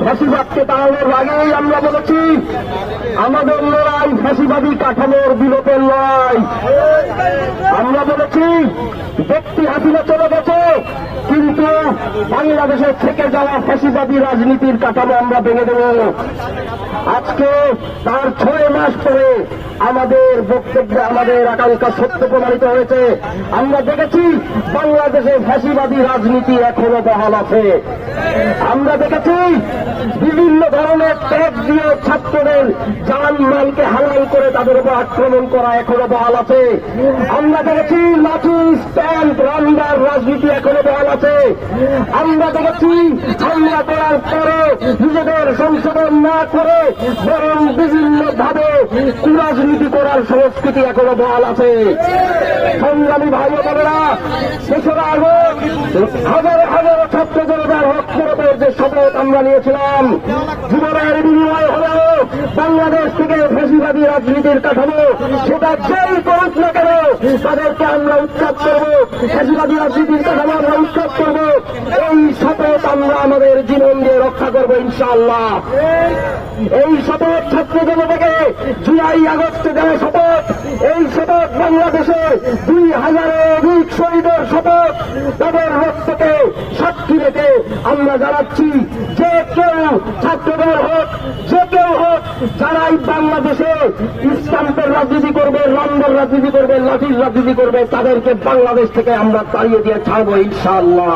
ফাঁসিবাদকে তাড়ানোর আগেই আমরা বলেছি আমাদের লড়াই ফাঁসিবাদী কাঠামোর বিলোপের লড়াই। আমরা বলেছি ব্যক্তি হাসিনা চলে গেছে, কিন্তু বাংলাদেশে থেকে যাওয়া ফাঁসিবাদী রাজনীতির কাঠামো আমরা ভেঙে দেব। আজকে তার 6 মাস পরে আমাদের বক্তব্যে আমাদের আকাঙ্ক্ষা সত্য প্রমাণিত হয়েছে। আমরা দেখেছি বাংলাদেশে ফাঁসিবাদী রাজনীতি এখনো বহাল আছে। আমরা দেখেছি বিভিন্ন ধরনের ট্যাগ দিয়ে ছাত্রদের জান মালকে হালাল করে তাদের উপর আক্রমণ করা এখনো বহাল আছে। আমরা দেখেছি লাঠি স্ট্যাম্প রান্নার রাজনীতি এখনো বহাল আছে। আমরা দেখেছি হামলা করার পরে নিজেদের সংশোধন না করে বরং বিভিন্ন ভাবে কুরাজনীতি করার সংস্কৃতি এখনো বহাল আছে। সংগ্রামী ভাই ও বোনেরা, দেশের আগে হাজার হাজার ছাত্র জনতার রক্তের যে শপথ আমরা নিয়েছিলাম, জীবনের বিনিময় হলেও বাংলাদেশ থেকে ফাঁসিবাদী রাজনীতির কাঠামো সেটা যেই করুক না কেন তাদেরকে আমরা উৎখাত করব, ফাঁসিবাদী রাজনীতির কাঠামো আমরা উৎখাত করব। এই শপথ আমরা আমাদের জীবন দিয়ে রক্ষা করবো ইনশাআল্লাহ। এই শপথ ছাত্র জনতাকে জুলাই আগস্টে দেওয়া শপথ, এই শপথ বাংলাদেশের 2000-এর অধিক শহীদের শপথ, তাদের রক্তকে সাক্ষী রেখে আমরা জানাচ্ছি যে কেউ ছাত্রদের হোক, যে কেউ হোক, যারাই বাংলাদেশে স্ট্যাম্পের রাজনীতি করবে, রান্নার রাজনীতি করবে, লাঠির রাজনীতি করবে, তাদেরকে বাংলাদেশ থেকে আমরা তাড়িয়ে দিয়ে ছাড়বো ইনশাআল্লাহ।